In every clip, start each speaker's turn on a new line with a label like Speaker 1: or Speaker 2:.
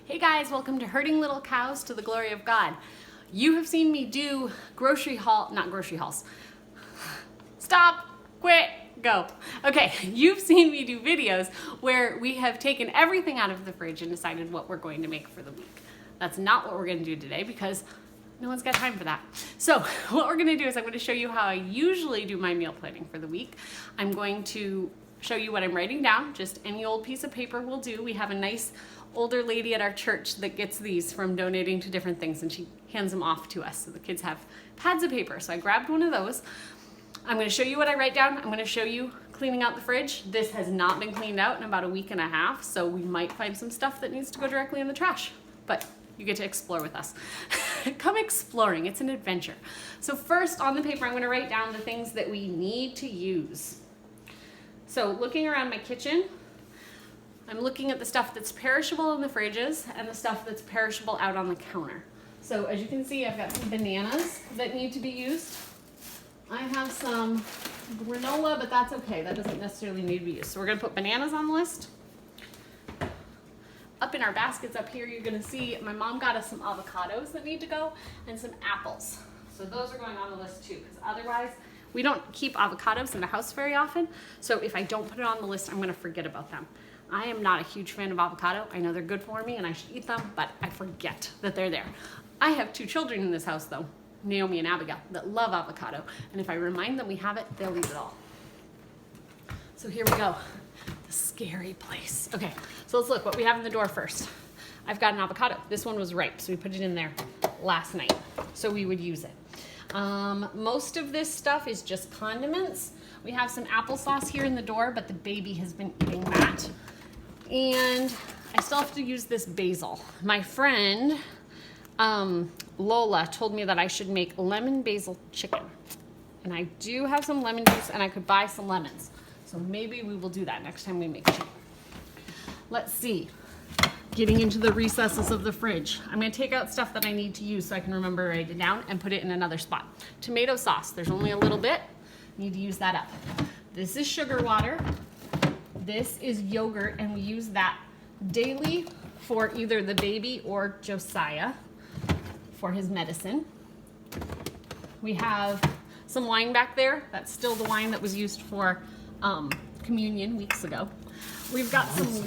Speaker 1: Hey guys, welcome to Herding Little Cows to the Glory of God. You have seen me do not grocery hauls. Stop, quit, go. Okay, you've seen me do videos where we have taken everything out of the fridge and decided what we're going to make for the week. That's not what we're going to do today because no one's got time for that. So what we're going to do is I'm going to show you how I usually do my meal planning for the week. I'm going to show you what I'm writing down. Just any old piece of paper will do. We have a nice older lady at our church that gets these from donating to different things, and she hands them off to us. So the kids have pads of paper. So I grabbed one of those. I'm going to show you what I write down. I'm going to show you cleaning out the fridge. This has not been cleaned out in about a week and a half, so we might find some stuff that needs to go directly in the trash. But you get to explore with us. Come exploring. It's an adventure. So first on the paper, I'm going to write down the things that we need to use. So looking around my kitchen, I'm looking at the stuff that's perishable in the fridges and the stuff that's perishable out on the counter. So as you can see, I've got some bananas that need to be used. I have some granola, but that's okay. That doesn't necessarily need to be used. So we're gonna put bananas on the list. Up in our baskets up here, you're gonna see my mom got us some avocados that need to go and some apples. So those are going on the list too, because otherwise we don't keep avocados in the house very often. So if I don't put it on the list, I'm gonna forget about them. I am not a huge fan of avocado. I know they're good for me and I should eat them, but I forget that they're there. I have two children in this house though, Naomi and Abigail, that love avocado. And if I remind them we have it, they'll eat it all. So here we go, the scary place. Okay, so let's look what we have in the door first. I've got an avocado. This one was ripe, so we put it in there last night, so we would use it. Most of this stuff is just condiments. We have some applesauce here in the door, but the baby has been eating that. And I still have to use this basil. My friend, Lola, told me that I should make lemon basil chicken. And I do have some lemon juice and I could buy some lemons. So maybe we will do that next time we make chicken. Let's see. Getting into the recesses of the fridge. I'm gonna take out stuff that I need to use so I can remember to write it down and put it in another spot. Tomato sauce, there's only a little bit. Need to use that up. This is sugar water. This is yogurt, and we use that daily for either the baby or Josiah for his medicine. We have some wine back there. That's still the wine that was used for communion weeks ago. We've got some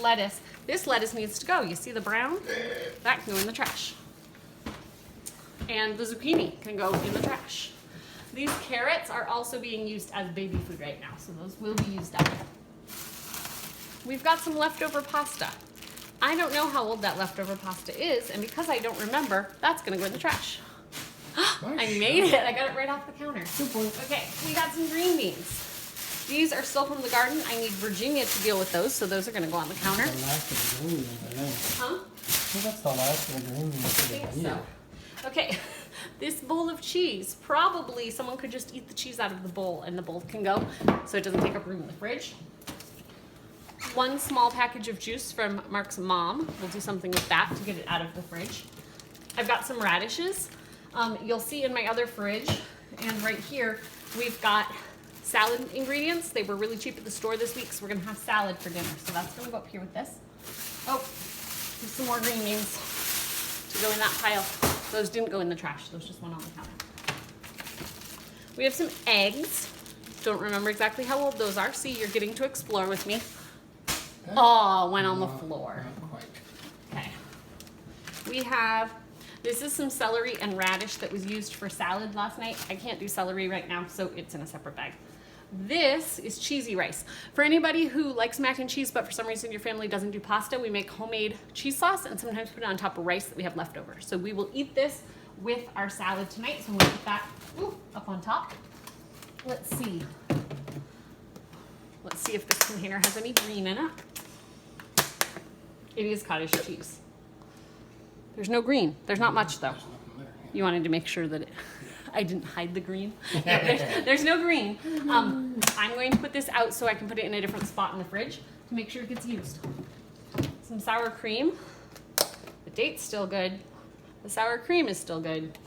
Speaker 1: lettuce. This lettuce needs to go. You see the brown? That can go in the trash. And the zucchini can go in the trash. These carrots are also being used as baby food right now, so those will be used up. We've got some leftover pasta. I don't know how old that leftover pasta is, and because I don't remember, that's gonna go in the trash. I made it, I got it right off the counter. Okay, we got some green beans. These are still from the garden. I need Virginia to deal with those, so those are gonna go on the counter.
Speaker 2: The last of the green beans, I know.
Speaker 1: Huh?
Speaker 2: I think that's the last of the green beans.
Speaker 1: I think so. Okay, this bowl of cheese, probably someone could just eat the cheese out of the bowl and the bowl can go so it doesn't take up room in the fridge. One small package of juice from Mark's mom. We'll do something with that to get it out of the fridge. I've got some radishes. You'll see in my other fridge, and right here, we've got salad ingredients. They were really cheap at the store this week, so we're gonna have salad for dinner. So that's gonna go up here with this. Oh, there's some more green beans to go in that pile. Those didn't go in the trash, those just went on the counter. We have some eggs. Don't remember exactly how old those are. See, you're getting to explore with me. Oh, went on the floor.
Speaker 2: Not quite.
Speaker 1: Okay. We have, this is some celery and radish that was used for salad last night. I can't do celery right now, so it's in a separate bag. This is cheesy rice. For anybody who likes mac and cheese, but for some reason your family doesn't do pasta, we make homemade cheese sauce and sometimes put it on top of rice that we have left over. So we will eat this with our salad tonight. So I'm gonna put that up on top. Let's see. Let's see if this container has any green in it. It is cottage cheese. There's no green. There's not much though. You wanted to make sure that I didn't hide the green. No, there's no green. I'm going to put this out so I can put it in a different spot in the fridge to make sure it gets used. Some sour cream. The date's still good. The sour cream is still good.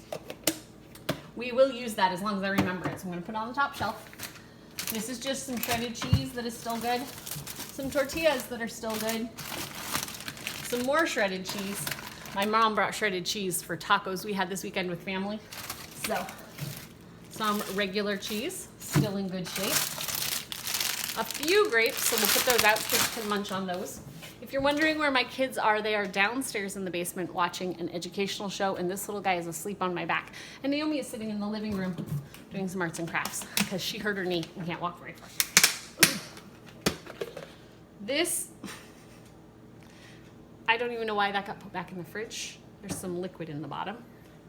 Speaker 1: We will use that as long as I remember it. So I'm going to put it on the top shelf. This is just some shredded cheese that is still good. Some tortillas that are still good. some more shredded cheese. My mom brought shredded cheese for tacos we had this weekend with family. So, some regular cheese, still in good shape. A few grapes, so we'll put those out so you can munch on those. If you're wondering where my kids are, they are downstairs in the basement watching an educational show, and this little guy is asleep on my back. And Naomi is sitting in the living room doing some arts and crafts because she hurt her knee and can't walk very far. This, I don't even know why that got put back in the fridge. There's some liquid in the bottom,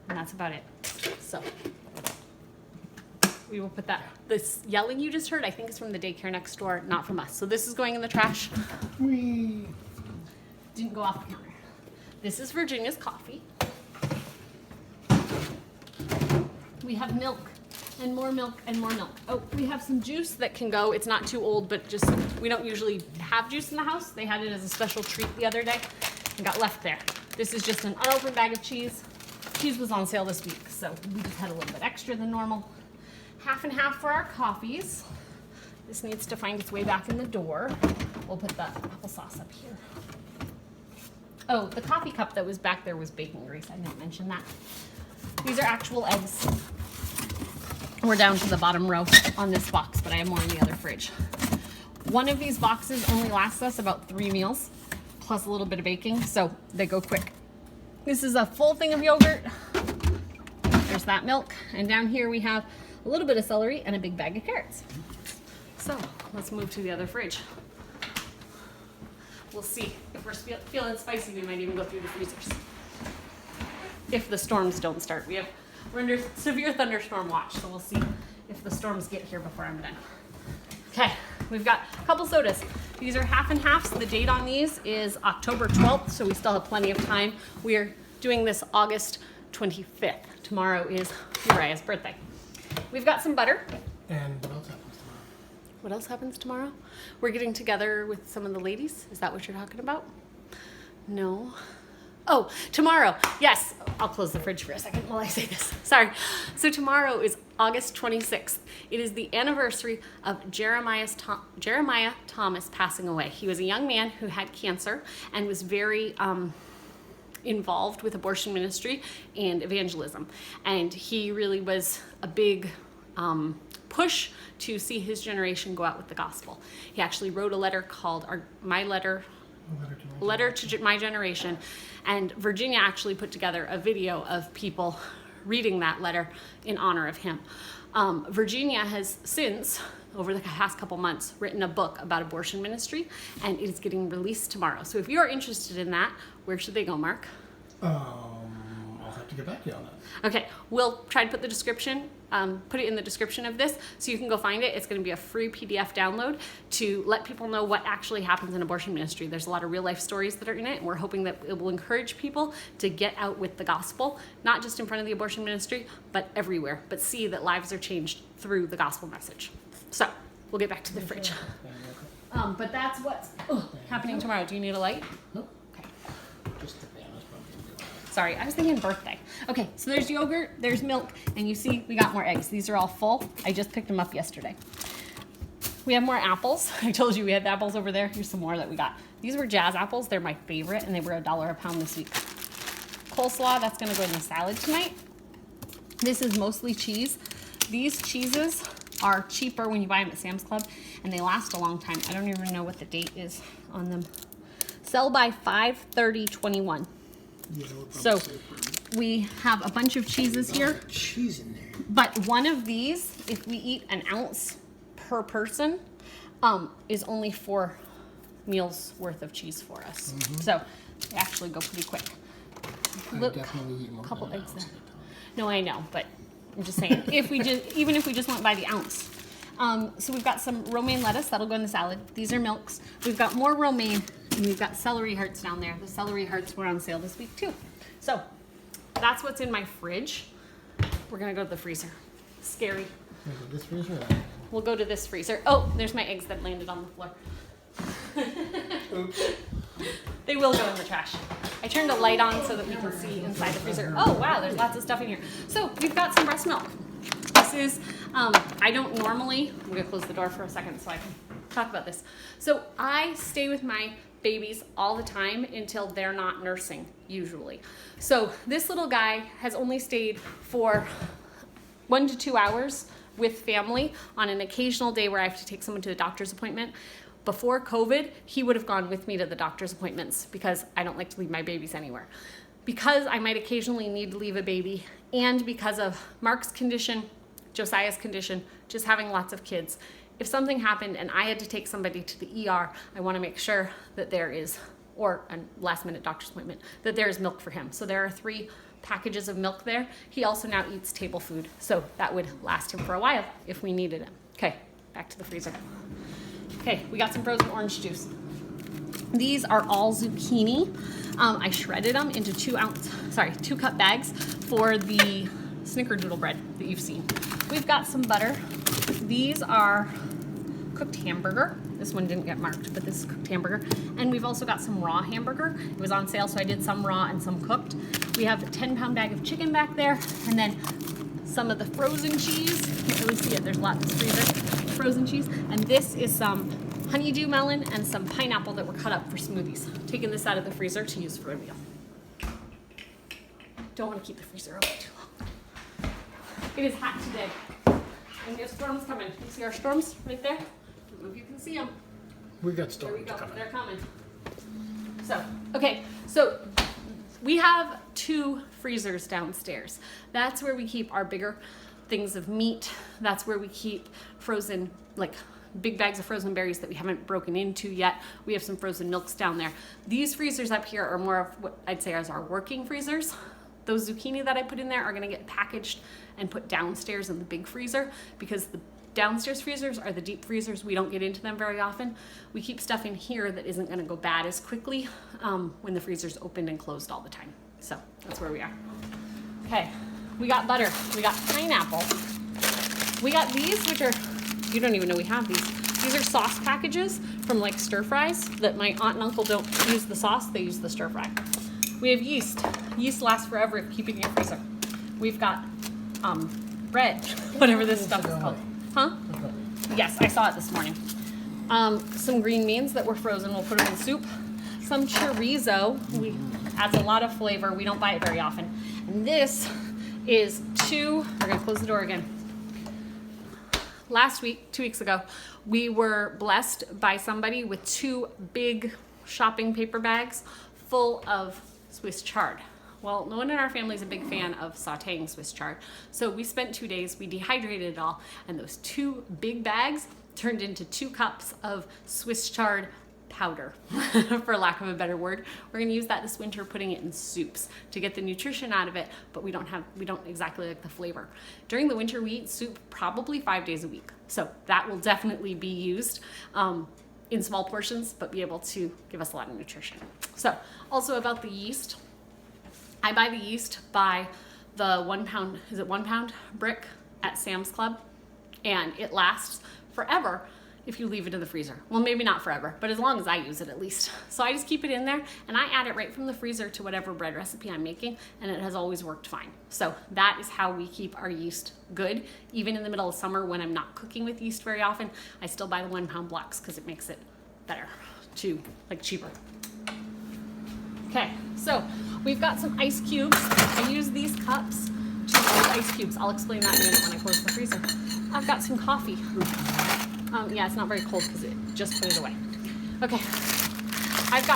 Speaker 1: and that's about it. So we will put that. This yelling you just heard, I think is from the daycare next door, not from us. So this is going in the trash.
Speaker 2: Whee!
Speaker 1: Didn't go off the counter. This is Virginia's coffee. We have milk and more milk and more milk. Oh, we have some juice that can go. It's not too old, but just, we don't usually have juice in the house. They had it as a special treat the other day and got left there. This is just an unopened bag of cheese. Cheese was on sale this week, so we just had a little bit extra than normal. Half and half for our coffees. This needs to find its way back in the door. We'll put the applesauce up here. Oh, the coffee cup that was back there was bacon grease. I didn't mention that. These are actual eggs. We're down to the bottom row on this box, but I have more in the other fridge. One of these boxes only lasts us about 3 meals, plus a little bit of baking, so they go quick. This is a full thing of yogurt. There's that milk. And down here we have a little bit of celery and a big bag of carrots. So let's move to the other fridge. We'll see. If we're feeling spicy, we might even go through the freezers. If the storms don't start. We're under severe thunderstorm watch, so we'll see if the storms get here before I'm done. Okay, we've got a couple sodas. These are half and halves. The date on these is October 12th, so we still have plenty of time. We are doing this August 25th. Tomorrow is Uriah's birthday. We've got some butter.
Speaker 2: And what else happens tomorrow?
Speaker 1: What else happens tomorrow? We're getting together with some of the ladies. Is that what you're talking about? No. Oh, tomorrow. Yes. I'll close the fridge for a second while I say this. Sorry. So tomorrow is August 26th. It is the anniversary of Jeremiah Thomas passing away. He was a young man who had cancer and was very involved with abortion ministry and evangelism. And he really was a big push to see his generation go out with the gospel. He actually wrote a letter called Letter to My Generation, and Virginia actually put together a video of people reading that letter in honor of him. Virginia has since, over the past couple months, written a book about abortion ministry, and it is getting released tomorrow. So if you are interested in that, where should they go, Mark?
Speaker 2: I'll have to get back to you on that.
Speaker 1: Okay, we'll try to put the description, put it in the description of this, so you can go find it. It's going to be a free PDF download to let people know what actually happens in abortion ministry. There's a lot of real life stories that are in it, and we're hoping that it will encourage people to get out with the gospel, not just in front of the abortion ministry, but everywhere, but see that lives are changed through the gospel message. So, we'll get back to the fridge. But that's what's happening tomorrow. Do you need a light?
Speaker 2: Nope.
Speaker 1: Okay.
Speaker 2: Just the pan is probably.
Speaker 1: Sorry, I was thinking birthday. Okay, so there's yogurt, there's milk, and you see we got more eggs. These are all full. I just picked them up yesterday. We have more apples. I told you we had apples over there. Here's some more that we got. These were Jazz apples. They're my favorite, and they were $1 a pound this week. Coleslaw, that's gonna go in the salad tonight. This is mostly cheese. These cheeses are cheaper when you buy them at Sam's Club, and they last a long time. I don't even know what the date is on them. Sell by 5/30/21.
Speaker 2: Yeah,
Speaker 1: So we have a bunch of cheeses here,
Speaker 2: cheese in there.
Speaker 1: but one of these, if we eat an ounce per person, is only 4 meals worth of cheese for us. So they actually go pretty quick.
Speaker 2: I definitely eat more
Speaker 1: couple
Speaker 2: than an
Speaker 1: eggs
Speaker 2: ounce
Speaker 1: there.
Speaker 2: at a time.
Speaker 1: No, I know, but I'm just saying, even if we just went by the ounce. So we've got some romaine lettuce, that'll go in the salad. These are milks. We've got more romaine, and we've got celery hearts down there. The celery hearts were on sale this week too. So that's what's in my fridge. We're gonna go to the freezer. Scary.
Speaker 2: This freezer or that?
Speaker 1: We'll go to this freezer. Oh, there's my eggs that landed on the floor.
Speaker 2: Oops.
Speaker 1: They will go in the trash. I turned a light on so that we can see inside the freezer. Oh wow, there's lots of stuff in here. So we've got some breast milk. This is, I don't normally, I'm gonna close the door for a second so I can talk about this. So I stay with my babies all the time until they're not nursing, usually. So this little guy has only stayed for 1 to 2 hours with family on an occasional day where I have to take someone to a doctor's appointment. Before COVID, he would have gone with me to the doctor's appointments because I don't like to leave my babies anywhere. Because I might occasionally need to leave a baby, and because of Mark's condition, Josiah's condition, just having lots of kids, if something happened and I had to take somebody to the ER, I want to make sure that there is, or a last minute doctor's appointment, that there is milk for him. So there are 3 packages of milk there. He also now eats table food, so that would last him for a while if we needed it. Okay, back to the freezer. Okay, we got some frozen orange juice. These are all zucchini. I shredded them into 2 cup bags for the snickerdoodle bread that you've seen. We've got some butter. These are cooked hamburger. This one didn't get marked, but this is cooked hamburger. And we've also got some raw hamburger. It was on sale, so I did some raw and some cooked. We have a 10-pound bag of chicken back there, and then some of the frozen cheese. You can't really see it, there's lots of freezer. Frozen cheese. And this is some honeydew melon and some pineapple that were cut up for smoothies. Taking this out of the freezer to use for a meal. Don't want to keep the freezer open too long. It is hot today. And there's storms coming. You see our storms right there? I don't know if you can see them.
Speaker 2: We got
Speaker 1: There
Speaker 2: storms
Speaker 1: we go.
Speaker 2: coming.
Speaker 1: They're coming. So, okay. So we have 2 freezers downstairs. That's where we keep our bigger things of meat. That's where we keep frozen, like big bags of frozen berries that we haven't broken into yet. We have some frozen milks down there. These freezers up here are more of what I'd say is our working freezers. Those zucchini that I put in there are gonna get packaged and put downstairs in the big freezer because the downstairs freezers are the deep freezers. We don't get into them very often. We keep stuff in here that isn't gonna go bad as quickly when the freezer's opened and closed all the time. So that's where we are. Okay, we got butter, we got pineapple. We got these, which are, you don't even know we have these. These are sauce packages from like stir fries that my aunt and uncle don't use the sauce, they use the stir fry. We have yeast. Yeast lasts forever if you keep it in your freezer. We've got bread, whatever this stuff is called. Huh? Yes, I saw it this morning. Some green beans that were frozen, we'll put them in soup. Some chorizo, adds a lot of flavor. We don't buy it very often. And this is we're gonna close the door again. Last week, 2 weeks ago, we were blessed by somebody with 2 big shopping paper bags full of Swiss chard. Well, no one in our family is a big fan of sauteing Swiss chard. So we spent 2 days, we dehydrated it all, and those 2 big bags turned into 2 cups of Swiss chard powder, for lack of a better word. We're gonna use that this winter, putting it in soups to get the nutrition out of it, but we don't exactly like the flavor. During the winter, we eat soup probably 5 days a week. So that will definitely be used in small portions, but be able to give us a lot of nutrition. So also about the yeast, I buy the yeast by the 1 pound, is it 1 pound brick at Sam's Club, and it lasts forever if you leave it in the freezer. Well, maybe not forever, but as long as I use it at least. So I just keep it in there and I add it right from the freezer to whatever bread recipe I'm making, and it has always worked fine. So that is how we keep our yeast good. Even in the middle of summer when I'm not cooking with yeast very often, I still buy the 1 pound blocks because it makes it better, cheaper. Okay, so we've got some ice cubes. I use these cups to hold ice cubes. I'll explain that in a minute when I close the freezer. I've got some coffee. Yeah, it's not very cold because it just put it away. Okay,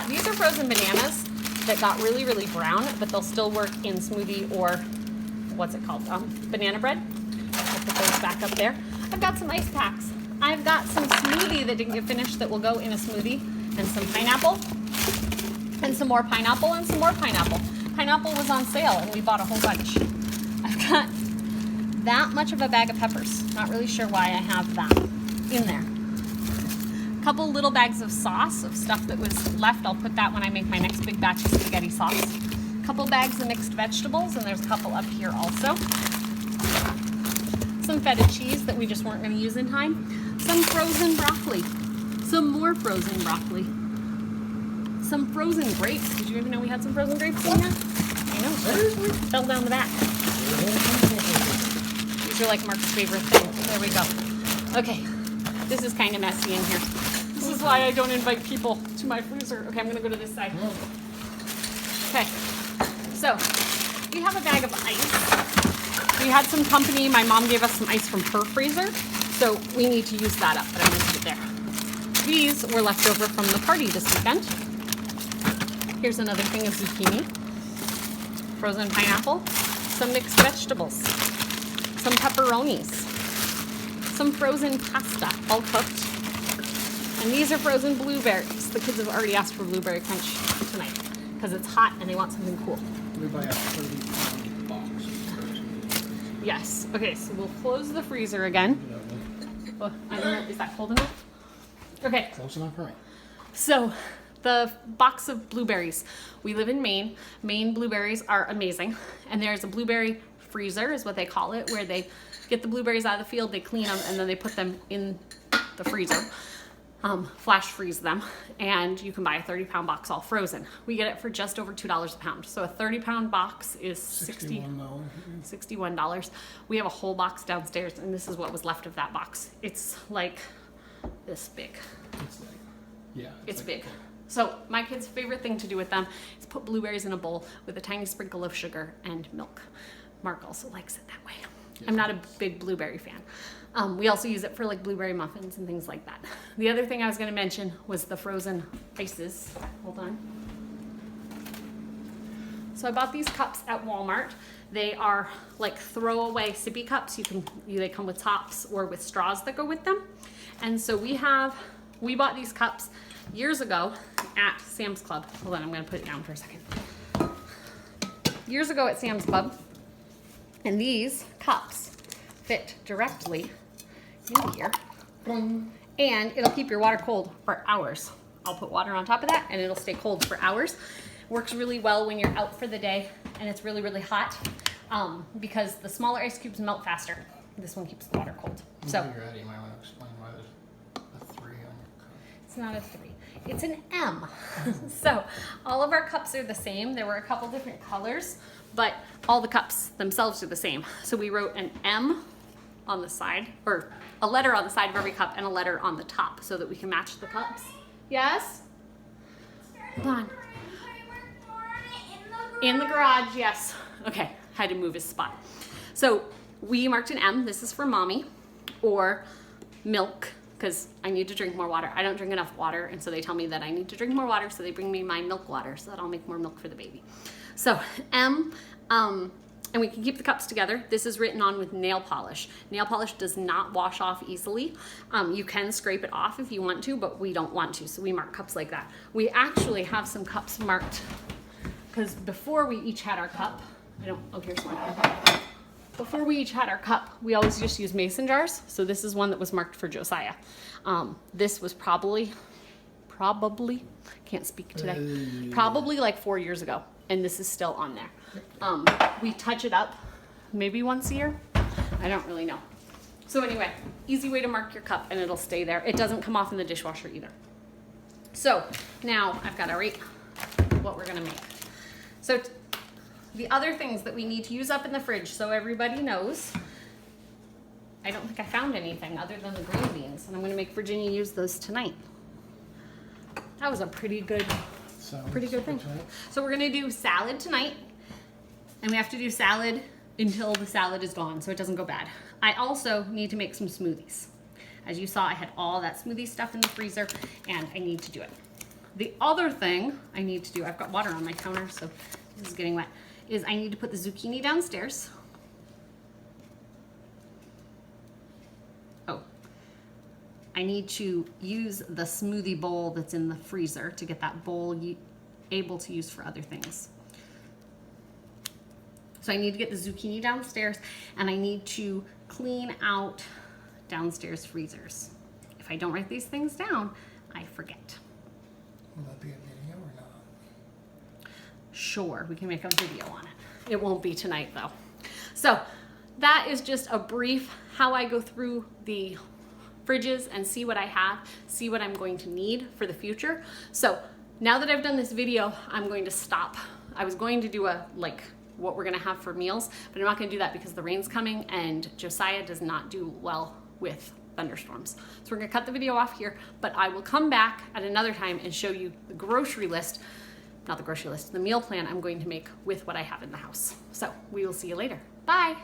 Speaker 1: these are frozen bananas that got really, really brown, but they'll still work in smoothie or what's it called? Banana bread. I'll put those back up there. I've got some ice packs. I've got some smoothie that didn't get finished that will go in a smoothie, and some pineapple, and some more pineapple, and some more pineapple. Pineapple was on sale and we bought a whole bunch. I've got that much of a bag of peppers. Not really sure why I have that in there. A couple little bags of sauce, of stuff that was left. I'll put that when I make my next big batch of spaghetti sauce. A couple bags of mixed vegetables, and there's a couple up here also. Some feta cheese that we just weren't going to use in time. Some frozen broccoli. Some more frozen broccoli. Some frozen grapes. Did you even know we had some frozen grapes in here? I know. Seriously? Fell down the back. These are like Mark's favorite thing. There we go. Okay. This is kind of messy in here. This is why I don't invite people to my freezer. Okay, I'm gonna go to this side. Okay, so we have a bag of ice. We had some company. My mom gave us some ice from her freezer, so we need to use that up, but I'm gonna put it there. These were left over from the party this weekend. Here's another thing of zucchini, frozen pineapple, some mixed vegetables, some pepperonis, some frozen pasta, all cooked. And these are frozen blueberries. The kids have already asked for blueberry crunch tonight because it's hot and they want something cool.
Speaker 2: We buy a 30-pound box.
Speaker 1: Yes. Okay, so we'll close the freezer again. Oh, I don't know, is that cold enough? Okay.
Speaker 2: Close enough for me.
Speaker 1: So the box of blueberries. We live in Maine. Maine blueberries are amazing. And there's a blueberry freezer is what they call it, where they get the blueberries out of the field, they clean them, and then they put them in the freezer. Flash freeze them, and you can buy a 30-pound box all frozen. We get it for just over $2 a pound. So a 30-pound box is $61. We have a whole box downstairs, and this is what was left of that box. It's like this big.
Speaker 2: It's like, yeah.
Speaker 1: It's
Speaker 2: like
Speaker 1: big. So my kids' favorite thing to do with them is put blueberries in a bowl with a tiny sprinkle of sugar and milk. Mark also likes it that way.
Speaker 2: Yeah.
Speaker 1: I'm not a big blueberry fan. We also use it for like blueberry muffins and things like that. The other thing I was going to mention was the frozen ices. Hold on. So I bought these cups at Walmart. They are like throwaway sippy cups. They come with tops or with straws that go with them. And so we bought these cups years ago at Sam's Club. Hold on, I'm going to put it down for a second. Years ago at Sam's Club. And these cups fit directly in here. And it'll keep your water cold for hours. I'll put water on top of that and it'll stay cold for hours. Works really well when you're out for the day and it's really, really hot because the smaller ice cubes melt faster. This one keeps the water cold. So
Speaker 2: you're ready, you might want to explain why there's a 3 on your cup.
Speaker 1: It's not a 3. It's an M. So all of our cups are the same. There were a couple different colors, but all the cups themselves are the same. So we wrote an M on the side, or a letter on the side of every cup and a letter on the top so that we can match the cups. Yes? Hold on. In the garage, yes. Okay, had to move his spot. So we marked an M. This is for mommy, or milk, because I need to drink more water. I don't drink enough water, and so they tell me that I need to drink more water, so they bring me my milk water so that I'll make more milk for the baby. So M, and we can keep the cups together. This is written on with nail polish. Nail polish does not wash off easily. You can scrape it off if you want to, but we don't want to, so we mark cups like that. We actually have some cups marked, because before we each had our cup, here's one. Before we each had our cup, we always just use mason jars. So this is one that was marked for Josiah. This was probably, can't speak today, probably like 4 years ago. And this is still on there. We touch it up maybe once a year. I don't really know. So anyway, easy way to mark your cup and it'll stay there. It doesn't come off in the dishwasher either. So now I've got to rate what we're gonna make. So the other things that we need to use up in the fridge, so everybody knows, I don't think I found anything other than the green beans, and I'm gonna make Virginia use those tonight. That was a pretty good thing. So we're gonna do salad tonight, and we have to do salad until the salad is gone so it doesn't go bad. I also need to make some smoothies. As you saw, I had all that smoothie stuff in the freezer, and I need to do it. The other thing I need to do, I've got water on my counter, so this is getting wet, is I need to put the zucchini downstairs. Oh, I need to use the smoothie bowl that's in the freezer to get that bowl able to use for other things. So I need to get the zucchini downstairs, and I need to clean out downstairs freezers. If I don't write these things down, I forget.
Speaker 2: Will that be a video or not?
Speaker 1: Sure, we can make a video on it. It won't be tonight though. So that is just a brief how I go through the fridges and see what I have, see what I'm going to need for the future. So now that I've done this video, I'm going to stop. I was going to do what we're gonna have for meals, but I'm not gonna do that because the rain's coming and Josiah does not do well with thunderstorms. So we're gonna cut the video off here, but I will come back at another time and show you the grocery list, not the grocery list, the meal plan I'm going to make with what I have in the house. So we will see you later. Bye.